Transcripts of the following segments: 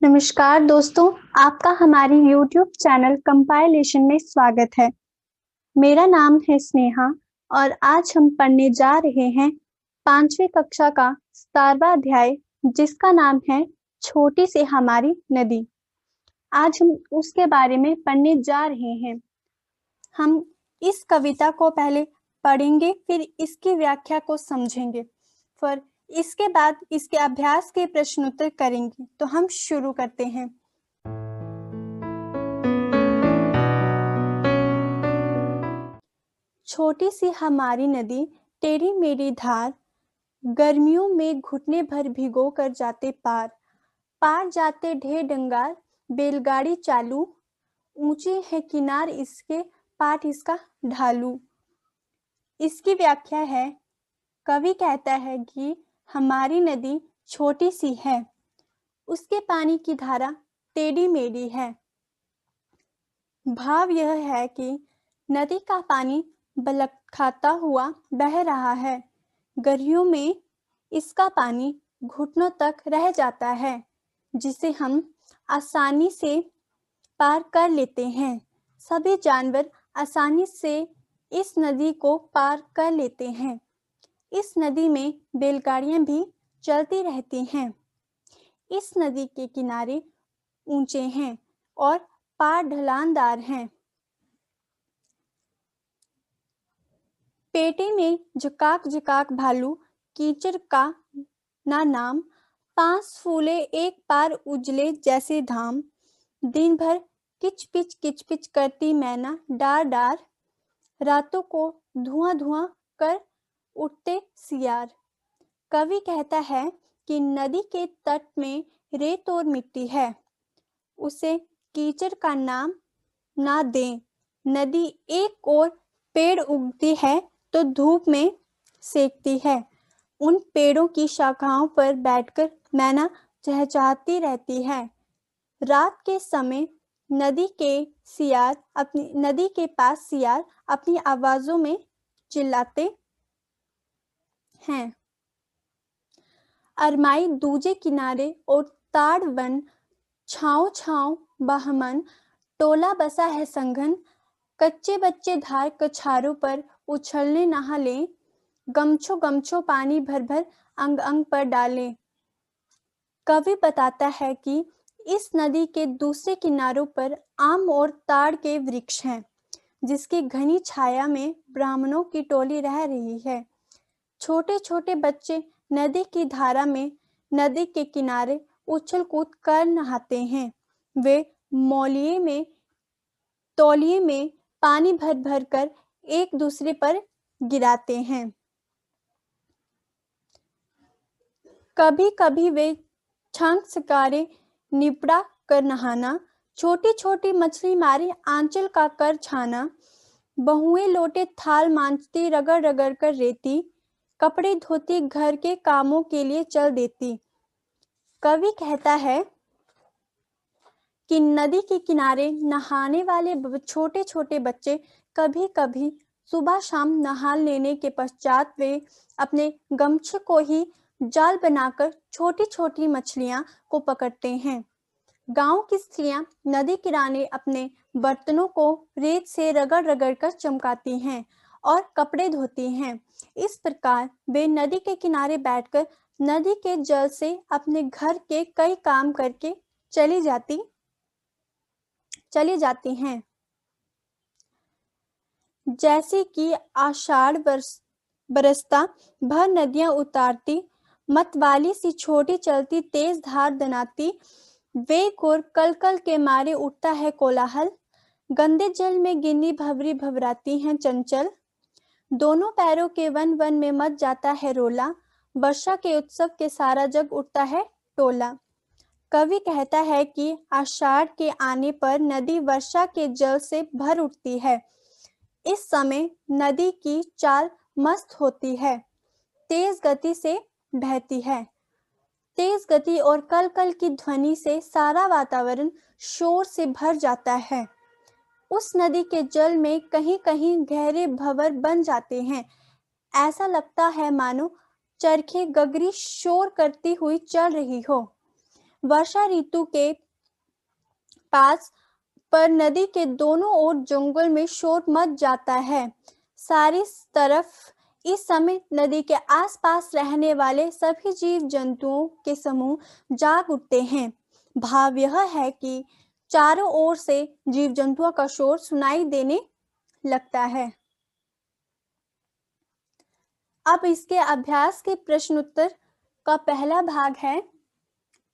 नमस्कार दोस्तों, आपका हमारी YouTube चैनल कंपाइलेशन में स्वागत है। मेरा नाम है स्नेहा और आज हम पढ़ने जा रहे हैं 5वीं कक्षा का 17वां अध्याय, जिसका नाम है छोटी सी हमारी नदी। आज हम उसके बारे में पढ़ने जा रहे हैं। हम इस कविता को पहले पढ़ेंगे, फिर इसकी व्याख्या को समझेंगे, फिर इसके बाद इसके अभ्यास के प्रश्नोत्तर करेंगे। तो हम शुरू करते हैं। छोटी सी हमारी नदी, तेरी मेरी धार, गर्मियों में घुटने भर भिगो कर जाते पार। पार जाते ढेर डंगार, बैलगाड़ी चालू, ऊंचे है किनार इसके, पाट इसका ढालू। इसकी व्याख्या है, कवि कहता है कि हमारी नदी छोटी सी है, उसके पानी की धारा टेढ़ी मेढ़ी है। भाव यह है कि नदी का पानी बलखाता हुआ बह रहा है। गर्मियों में इसका पानी घुटनों तक रह जाता है, जिसे हम आसानी से पार कर लेते हैं। सभी जानवर आसानी से इस नदी को पार कर लेते हैं। इस नदी में बैलगाड़ियां भी चलती रहती हैं। इस नदी के किनारे ऊंचे हैं और पार ढलानदार हैं। पेटे में झकाक झकाक भालू, कीचड़ का ना नाम, 5 फूले एक पार उजले जैसे धाम। दिन भर किच पिच करती मैना डार डार, रातों को धुआं धुआं कर उठते सियार। कवि कहता है कि नदी के तट में रेत और मिट्टी है, उसे कीचड़ का नाम ना दें। नदी एक और पेड़ उगती है तो धूप में सेकती है। उन पेड़ों की शाखाओं पर बैठकर मैना चहचहाती रहती है। रात के समय नदी के पास सियार अपनी आवाजों में चिल्लाते हैं। अरमाई दूजे किनारे और ताड़ वन, छाँव छाँव बहमन, टोला बसा है संघन। कच्चे बच्चे धार कछारों पर उछलने नहा लें, गमछो पानी भर भर अंग अंग पर डालें। कवि बताता है कि इस नदी के दूसरे किनारों पर आम और ताड़ के वृक्ष हैं, जिसकी घनी छाया में ब्राह्मणों की टोली रह रही है। छोटे छोटे बच्चे नदी की धारा में नदी के किनारे उछल कूद कर नहाते हैं। वे तौलिए में पानी भर भर कर एक दूसरे पर गिराते हैं। कभी कभी वे छांक शिकारे निपड़ा कर नहाना, छोटी छोटी मछली मारी आंचल का कर छाना। बहुएं लोटे थाल मांजती रगड़ रगड़ कर रेती, कपड़े धोती घर के कामों के लिए चल देती। कवि कहता है कि नदी के किनारे नहाने वाले छोटे छोटे बच्चे कभी कभी सुबह शाम नहा लेने के पश्चात वे अपने गमछे को ही जाल बनाकर छोटी छोटी मछलियां को पकड़ते हैं। गांव की स्त्रियां नदी किनारे अपने बर्तनों को रेत से रगड़ रगड़ कर चमकाती हैं और कपड़े धोती हैं। इस प्रकार वे नदी के किनारे बैठकर नदी के जल से अपने घर के कई काम करके चली जाती हैं। जैसे कि आषाढ़ बरसता भर नदियां उतारती, मतवाली सी छोटी चलती तेज धार दनाती। वेग और कल के मारे उठता है कोलाहल, गंदे जल में गिनी भवरी भवराती हैं चंचल। दोनों पैरों के वन वन में मच जाता है रोला, वर्षा के उत्सव के सारा जग उठता है टोला। कवि कहता है कि आषाढ़ के आने पर नदी वर्षा के जल से भर उठती है। इस समय नदी की चाल मस्त होती है, तेज गति से बहती है। तेज गति और कल की ध्वनि से सारा वातावरण शोर से भर जाता है। उस नदी के जल में कहीं कहीं गहरे भंवर बन जाते हैं। ऐसा लगता है मानो चरखे गगरी शोर करती हुई चल रही हो। वर्षा ऋतु के पास पर नदी के दोनों ओर जंगल में शोर मच जाता है। सारी तरफ इस समय नदी के आसपास रहने वाले सभी जीव जंतुओं के समूह जाग उठते हैं। भाव यह है कि चारों ओर से जीव जंतुओं का शोर सुनाई देने लगता है। अब इसके अभ्यास के प्रश्न उत्तर का पहला भाग है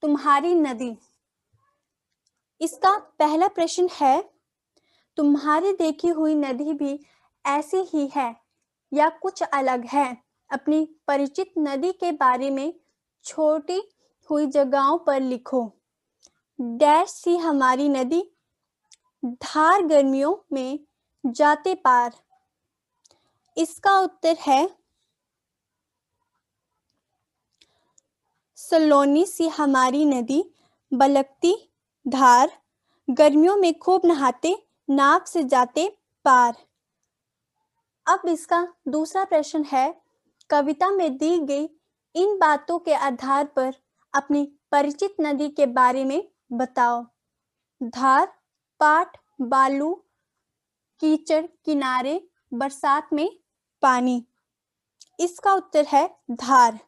तुम्हारी नदी। इसका पहला प्रश्न है, तुम्हारी देखी हुई नदी भी ऐसी ही है या कुछ अलग है? अपनी परिचित नदी के बारे में छोटी हुई जगहों पर लिखो। डैश सी हमारी नदी, धार गर्मियों में जाते पार। इसका उत्तर है सलोनी सी हमारी नदी, बलकती धार, गर्मियों में खूब नहाते, नाव से जाते पार। अब इसका दूसरा प्रश्न है, कविता में दी गई इन बातों के आधार पर अपनी परिचित नदी के बारे में बताओ। धार, पाट, बालू, कीचड़, किनारे, बरसात में पानी। इसका उत्तर है धार।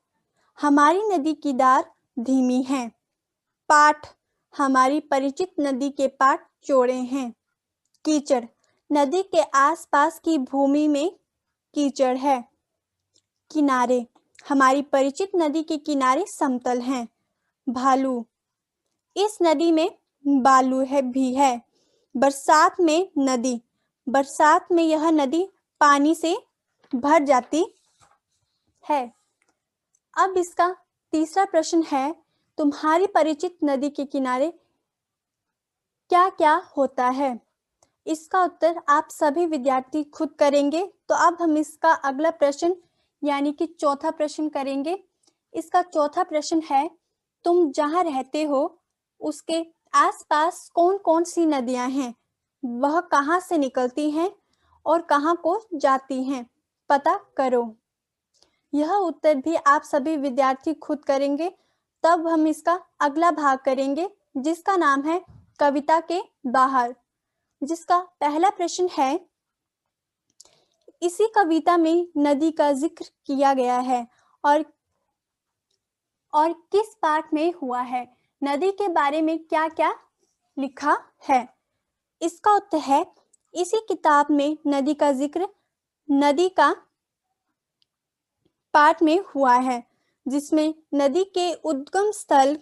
हमारी नदी की धार धीमी है। पाट, हमारी परिचित नदी के पाट चौड़े हैं। कीचड़, नदी के आसपास की भूमि में कीचड़ है। किनारे, हमारी परिचित नदी के किनारे समतल हैं। भालू, इस नदी में बालू भी है। बरसात में नदी, बरसात में यह नदी पानी से भर जाती है। अब इसका तीसरा प्रश्न है, तुम्हारी परिचित नदी के किनारे क्या क्या होता है? इसका उत्तर आप सभी विद्यार्थी खुद करेंगे। तो अब हम इसका अगला प्रश्न यानी कि चौथा प्रश्न करेंगे। इसका चौथा प्रश्न है, तुम जहाँ रहते हो उसके आसपास कौन कौन सी नदियां हैं? वह कहाँ से निकलती हैं और कहाँ को जाती हैं? पता करो। यह उत्तर भी आप सभी विद्यार्थी खुद करेंगे। तब हम इसका अगला भाग करेंगे जिसका नाम है कविता के बाहर, जिसका पहला प्रश्न है, इसी कविता में नदी का जिक्र किया गया है और किस पाठ में हुआ है? नदी के बारे में क्या क्या लिखा है? इसका उत्तर है, इसी किताब में नदी का जिक्र नदी का पाठ में हुआ है, जिसमें नदी के उद्गम स्थल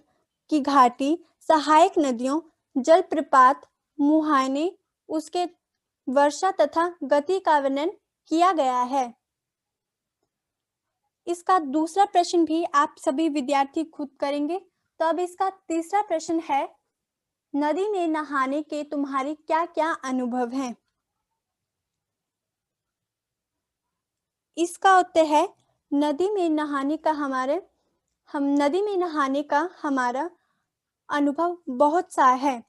की घाटी, सहायक नदियों, जलप्रपात, मुहाने, उसके वर्षा तथा गति का वर्णन किया गया है। इसका दूसरा प्रश्न भी आप सभी विद्यार्थी खुद करेंगे। तो अब इसका तीसरा प्रश्न है, नदी में नहाने के तुम्हारे क्या क्या अनुभव हैं? इसका उत्तर है, नदी में नहाने का हमारा अनुभव बहुत सा है।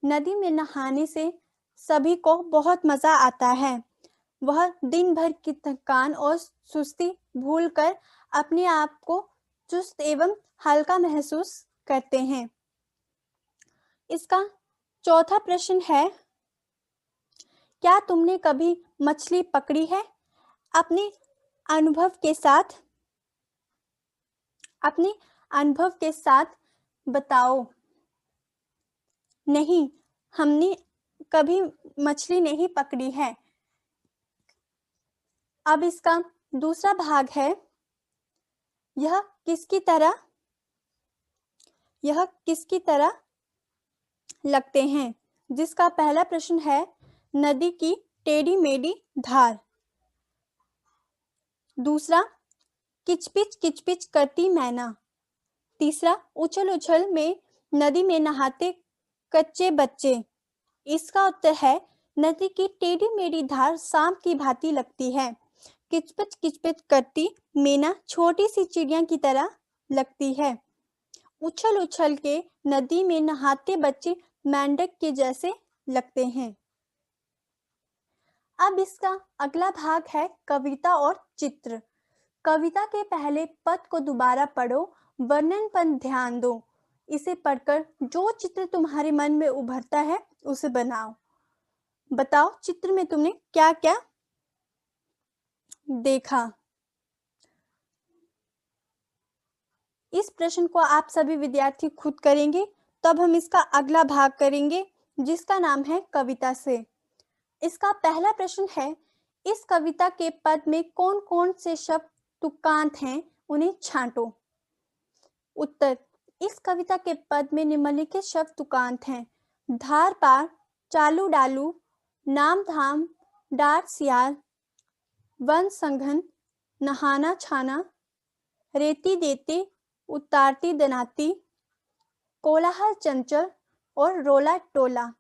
नदी में नहाने से सभी को बहुत मजा आता है। वह दिन भर की थकान और सुस्ती भूलकर अपने आप को चुस्त एवं हल्का महसूस करते हैं। इसका चौथा प्रश्न है, क्या तुमने कभी मछली पकड़ी है? अपने अनुभव के साथ बताओ। नहीं, हमने कभी मछली नहीं पकड़ी है। अब इसका दूसरा भाग है, यह किसकी तरह लगते हैं? जिसका पहला प्रश्न है, नदी की टेढ़ी मेढ़ी धार। दूसरा, किचपिच किचपिच करती मैना। तीसरा, उछल उछल में नदी में नहाते कच्चे बच्चे। इसका उत्तर है, नदी की टेढ़ी मेढ़ी धार सांप की भांति लगती है। किचपिच किचपिच करती मैना छोटी सी चिड़िया की तरह लगती है। उछल उछल के नदी में नहाते बच्चे मेंढक के जैसे लगते हैं। अब इसका अगला भाग है कविता और चित्र। कविता के पहले पद को दोबारा पढ़ो, वर्णन पर ध्यान दो। इसे पढ़कर जो चित्र तुम्हारे मन में उभरता है उसे बनाओ। बताओ चित्र में तुमने क्या क्या देखा। इस प्रश्न को आप सभी विद्यार्थी खुद करेंगे। तब हम इसका अगला भाग करेंगे जिसका नाम है कविता से। इसका पहला प्रश्न है, इस कविता के पद में कौन कौन से शब्द तुकांत हैं, उन्हें छांटो। उत्तर, इस कविता के पद में निम्नलिखित शब्द तुकांत हैं। धार पार, चालू डालू, नाम धाम, डार सियार, वन संघन, नहाना छाना, रेती देते, उतारती दनाती, कोलाहल चंचल और रोला टोला।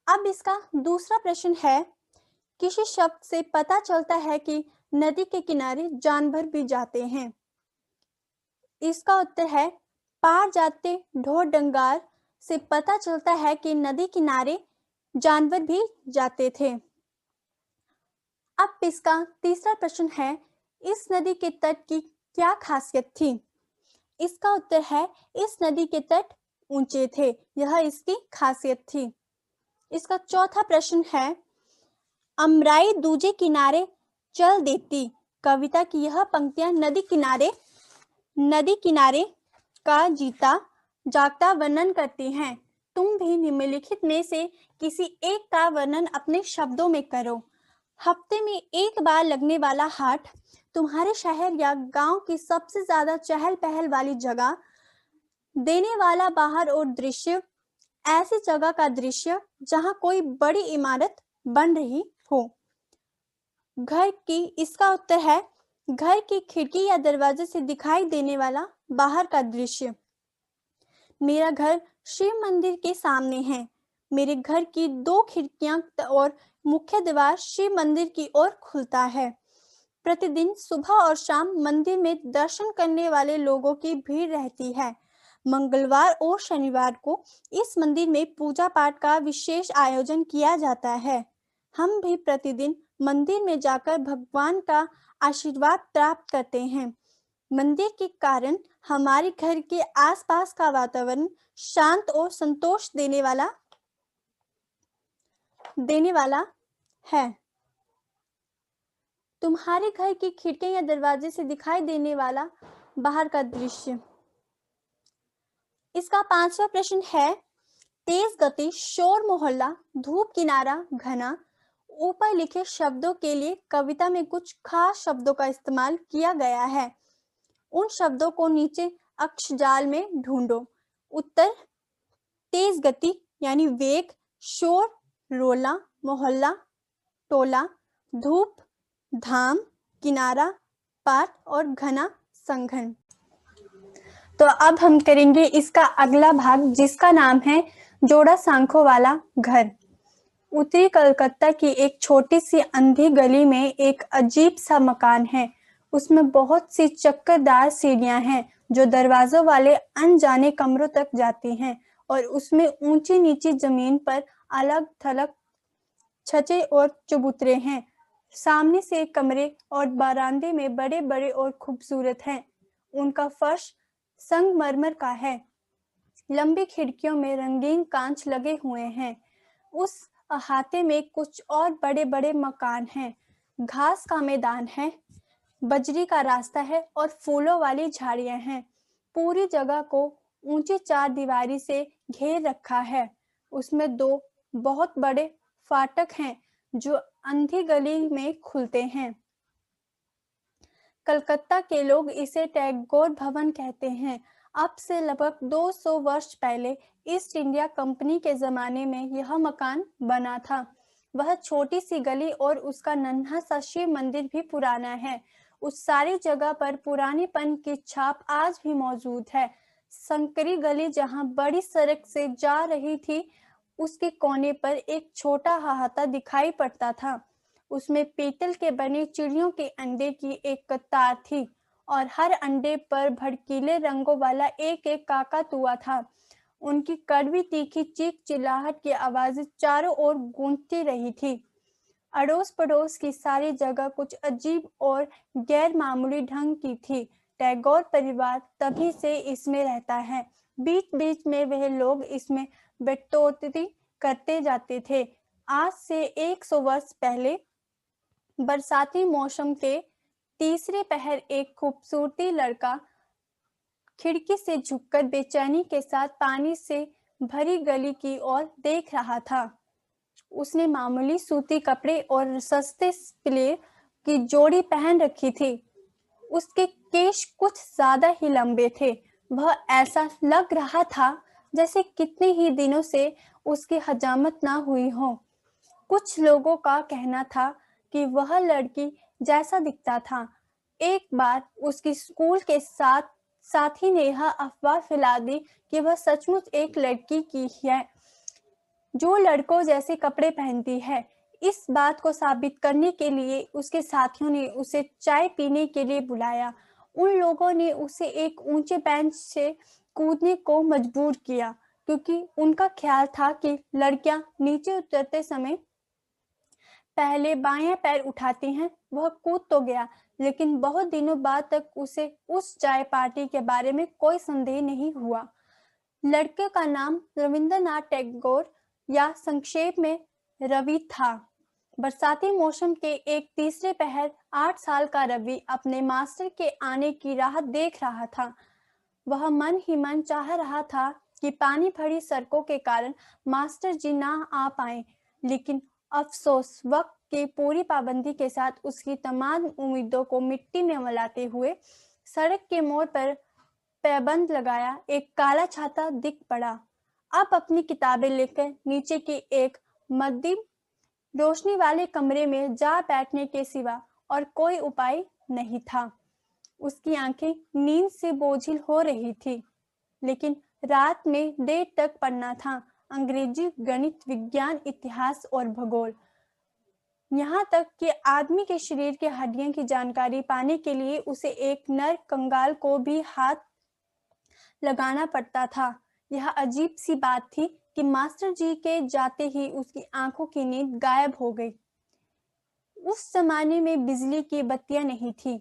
अब इसका दूसरा प्रश्न है, किसी शब्द से पता चलता है कि नदी के किनारे जानवर भी जाते हैं। इसका उत्तर है, पार जाते ढोर डंगार से पता चलता है कि नदी किनारे जानवर भी जाते थे। अब इसका तीसरा प्रश्न है, इस नदी के तट की क्या खासियत थी। इसका उत्तर है, इस नदी के तट ऊंचे थे, यह इसकी खासियत थी। इसका चौथा प्रश्न है, अमराई दूजे किनारे चल देती। कविता की यह पंक्तियां नदी किनारे का जीता जागता वर्णन करती हैं। तुम भी निम्नलिखित में से किसी एक का वर्णन अपने शब्दों में करो। हफ्ते में एक बार लगने वाला हाट, तुम्हारे शहर या गांव की सबसे ज्यादा चहल पहल वाली जगह, देने वाला बाहर और दृश्य, ऐसी जगह का दृश्य जहां कोई बड़ी इमारत बन रही हो। घर की, इसका उत्तर है, घर की खिड़की या दरवाजे से दिखाई देने वाला बाहर का दृश्य। मेरा घर शिव मंदिर के सामने है। मेरे घर की 2 खिड़कियां और मुख्य द्वार शिव मंदिर की ओर खुलता है। प्रतिदिन सुबह और शाम मंदिर में दर्शन करने वाले लोगों की भीड़ रहती है। मंगलवार और शनिवार को इस मंदिर में पूजा पाठ का विशेष आयोजन किया जाता है। हम भी प्रतिदिन मंदिर में जाकर भगवान का आशीर्वाद प्राप्त करते हैं। मंदिर के कारण हमारे घर के आसपास का वातावरण शांत और संतोष देने वाला है। तुम्हारे घर की खिड़की या दरवाजे से दिखाई देने वाला बाहर का दृश्य। इसका 5वां प्रश्न है, तेज गति, शोर मोहल्ला, धूप किनारा, घना। ऊपर लिखे शब्दों के लिए कविता में कुछ खास शब्दों का इस्तेमाल किया गया है। उन शब्दों को नीचे अक्षरजाल में ढूंढो। उत्तर, तेज गति यानी वेग, शोर रोला, मोहल्ला टोला, धूप धाम, किनारा पार और घना संघन। तो अब हम करेंगे इसका अगला भाग जिसका नाम है जोड़ा सांखों वाला घर। उत्तरी कलकत्ता की एक छोटी सी अंधी गली में एक अजीब सा मकान है। उसमें बहुत सी चक्करदार सीढ़ियां हैं जो दरवाजों वाले अनजाने कमरों तक जाती हैं और उसमें ऊंची नीची जमीन पर अलग थलग छज्जे और चबूतरे हैं। सामने से कमरे और बरामदे में बड़े बड़े और खूबसूरत हैं। उनका फर्श संगमरमर का है। लंबी खिड़कियों में रंगीन कांच लगे हुए हैं। उस अहाते में कुछ और बड़े बड़े मकान हैं। घास का मैदान है, बजरी का रास्ता है और फूलों वाली झाड़ियां हैं। पूरी जगह को ऊंची 4 दीवारी से घेर रखा है। उसमें 2 बहुत बड़े फाटक हैं जो अंधी गली में खुलते हैं। कलकत्ता के लोग इसे टैगोर भवन कहते हैं। अब से लगभग 200 वर्ष पहले ईस्ट इंडिया कंपनी के जमाने में यह मकान बना था। वह छोटी सी गली और उसका नन्हा सा शिव मंदिर भी पुराना है। उस सारी जगह पर पुरानेपन की छाप आज भी मौजूद है। संकरी गली जहां बड़ी सड़क से जा रही थी, उसके कोने पर एक छोटा हाहाता दिखाई पड़ता था। उसमें पीतल के बने चिड़ियों के अंडे की एक कतार थी और हर अंडे पर भड़कीले रंगों वाला एक एक काकातुआ था। उनकी कड़वी तीखी चीख चिल्लाहट की आवाजें चारों ओर गूंजती रही थी। अड़ोस पड़ोस की सारी जगह कुछ अजीब और गैर मामूली ढंग की थी। टैगोर परिवार तभी से इसमें रहता है। बीच बीच में वह लोग इसमें बढ़ोतरी करते जाते थे। आज से 100 वर्ष पहले बरसाती मौसम के तीसरे पहर एक खूबसूरती लड़का खिड़की से झुककर बेचैनी के साथ पानी से भरी गली की ओर देख रहा था। उसने मामूली सूती कपड़े और सस्ते स्प्ले की जोड़ी पहन रखी थी। उसके केश कुछ ज्यादा ही लंबे थे। वह ऐसा लग रहा था जैसे कितने ही दिनों से उसकी हजामत ना हुई हो। कुछ लोगों का कहना था कि वह लड़की जैसा दिखता था। एक बार उसकी स्कूल के साथी ने यह अफवाह फैला दी कि वह सचमुच एक लड़की की है जो लड़कों जैसे कपड़े पहनती है। इस बात को साबित करने के लिए उसके साथियों ने उसे चाय पीने के लिए बुलाया। उन लोगों ने उसे एक ऊंचे बेंच से कूदने को मजबूर किया, क्योंकि उनका ख्याल था कि लड़कियां नीचे उतरते समय पहले बायां पैर उठाती हैं। वह कूद तो गया, लेकिन बहुत दिनों बाद तक उसे उस चाय पार्टी के बारे में कोई संदेह नहीं हुआ। लड़के का नाम रविंद्रनाथ टैगोर या संक्षेप में रवि था। बरसाती मौसम के एक तीसरे पहर 8 साल का रवि अपने मास्टर के आने की राह देख रहा था। वह मन ही मन चाह रहा था कि पानी भरी सड़कों के कारण मास्टर जी ना आ पाए, लेकिन अफसोस वक्त की पूरी पाबंदी के साथ उसकी तमाम उम्मीदों को मिट्टी में मिलाते हुए सड़क के मोड़ पर पैबंद लगाया एक काला छाता दिख पड़ा। अब अपनी किताबें लेकर नीचे की एक मध्यम रोशनी वाले कमरे में जा बैठने के सिवा और कोई उपाय नहीं था। उसकी आंखें नींद से बोझिल हो रही थी, लेकिन रात में देर तक पढ़ना था। अंग्रेजी, गणित, विज्ञान, इतिहास और भूगोल, यहाँ तक कि आदमी के शरीर के हड्डियों की जानकारी पाने के लिए उसे एक नर कंगाल को भी हाथ लगाना पड़ता था। यह अजीब सी बात थी कि मास्टर जी के जाते ही उसकी आंखों की नींद गायब हो गई। उस जमाने में बिजली की बत्तियां नहीं थी,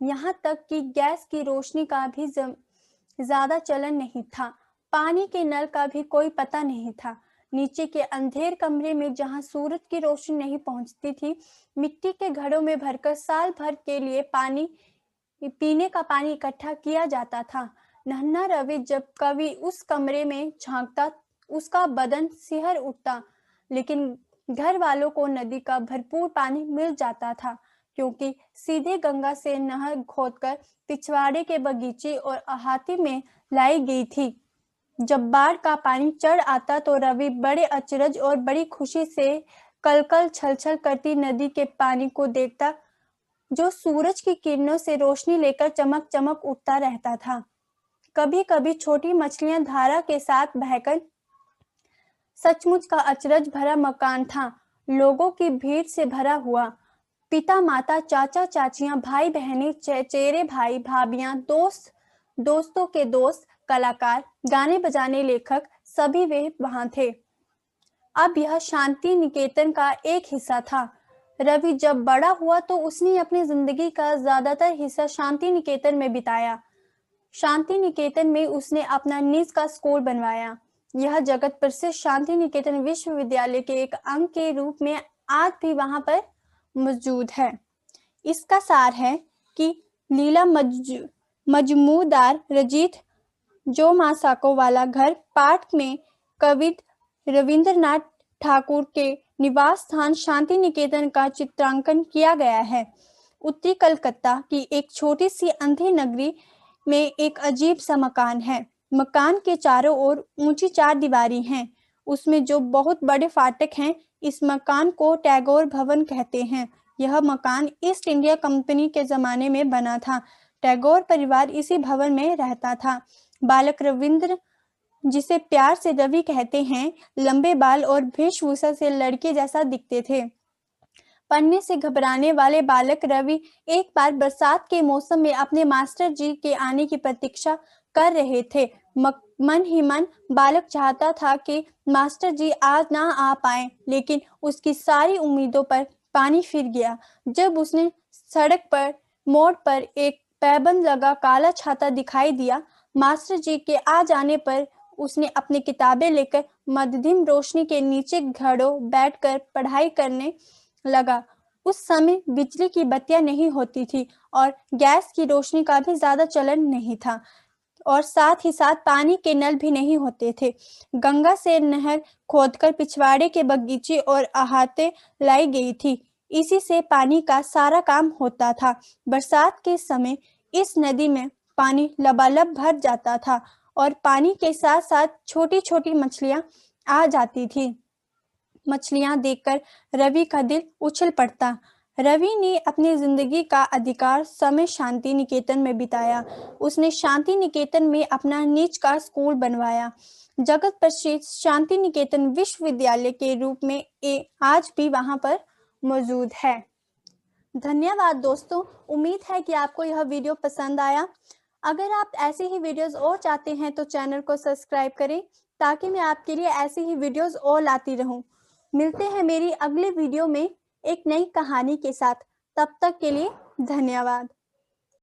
यहाँ तक कि गैस की रोशनी का भी ज्यादा चलन नहीं था। पानी के नल का भी कोई पता नहीं था। नीचे के अंधेर कमरे में जहां सूरज की रोशनी नहीं पहुंचती थी, मिट्टी के घड़ों में भरकर साल भर के लिए पीने का पानी इकट्ठा किया जाता था। नन्हा रवि जब कभी उस कमरे में झांकता, उसका बदन सिहर उठता, लेकिन घर वालों को नदी का भरपूर पानी मिल जाता था, क्योंकि सीधे गंगा से नहर खोदकर पिछवाड़े के बगीचे और अहाते में लाई गई थी। जब बाढ़ का पानी चढ़ आता तो रवि बड़े अचरज और बड़ी खुशी से कलकल छलछल करती नदी के पानी को देखता, जो सूरज की किरणों से रोशनी लेकर चमक चमक उठता रहता था। कभी कभी छोटी मछलियां धारा के साथ बहकर सचमुच का अचरज भरा मकान था, लोगों की भीड़ से भरा हुआ। पिता माता, चाचा चाचियां, भाई बहनें, चचेरे भाई भाभियां, दोस्तों के दोस्त, कलाकार, गाने बजाने लेखक, सभी वे वहां थे। अब यह शांति निकेतन का एक हिस्सा था। रवि जब बड़ा हुआ तो उसने अपनी जिंदगी का ज्यादातर हिस्सा शांति निकेतन में बिताया। शांति निकेतन में उसने अपना निज का स्कूल बनवाया। यह जगत प्रसिद्ध शांति निकेतन विश्वविद्यालय के एक अंग के रूप में आज भी वहां पर मौजूद है। इसका सार है कि लीला मजमूदार रचित जो मासाको वाला घर पाठ में कवि रविंद्रनाथ ठाकुर के निवास स्थान शांति निकेतन का चित्रांकन किया गया है। उत्तरी कलकत्ता की एक छोटी सी अंधी नगरी में एक अजीब सा मकान है। मकान के चारों ओर ऊंची 4 दीवारी हैं। उसमें जो बहुत बड़े फाटक हैं, इस मकान को टैगोर भवन कहते हैं। यह मकान ईस्ट इंडिया कंपनी के जमाने में बना था। टैगोर परिवार इसी भवन में रहता था। बालक रविंद्र, जिसे प्यार से रवि कहते हैं, लंबे बाल और वेशभूषा से लड़के जैसा दिखते थे। पढ़ने से घबराने वाले बालक रवि एक बार बरसात के मौसम में अपने मास्टर जी के आने की प्रतीक्षा कर रहे थे। मन ही मन बालक चाहता था कि मास्टर जी आज ना आ पाए, लेकिन उसकी सारी उम्मीदों पर पानी फिर गया जब उसने सड़क पर मोड़ पर एक पैबंद लगा काला छाता दिखाई दिया। मास्टर जी के आ जाने पर उसने अपनी किताबें लेकर मध्यम रोशनी के नीचे घड़ों बैठकर पढ़ाई करने लगा। उस समय बिजली की बत्तियां नहीं होती थी और गैस की रोशनी का भी ज्यादा चलन नहीं था और साथ ही साथ पानी के नल भी नहीं होते थे। गंगा से नहर खोदकर पिछवाड़े के बगीचे और अहाते लाई गई थी। इसी से पानी का सारा काम होता था। बरसात के समय इस नदी में पानी लबालब भर जाता था और पानी के साथ साथ छोटी-छोटी मछलियां आ जाती थी। मछलियां देखकर रवि का दिल उछल पड़ता। रवि ने अपनी जिंदगी का अधिकार समय शांति निकेतन में बिताया। उसने शांति निकेतन में अपना निज का स्कूल बनवाया। जगत प्रसिद्ध शांति निकेतन विश्वविद्यालय के रूप में आज भी वहां पर मौजूद है। धन्यवाद दोस्तों, उम्मीद है कि आपको यह वीडियो पसंद आया। अगर आप ऐसे ही वीडियोस और चाहते हैं तो चैनल को सब्सक्राइब करें ताकि मैं आपके लिए ऐसी ही वीडियोस और लाती रहूं। मिलते हैं मेरी अगली वीडियो में एक नई कहानी के साथ। तब तक के लिए धन्यवाद।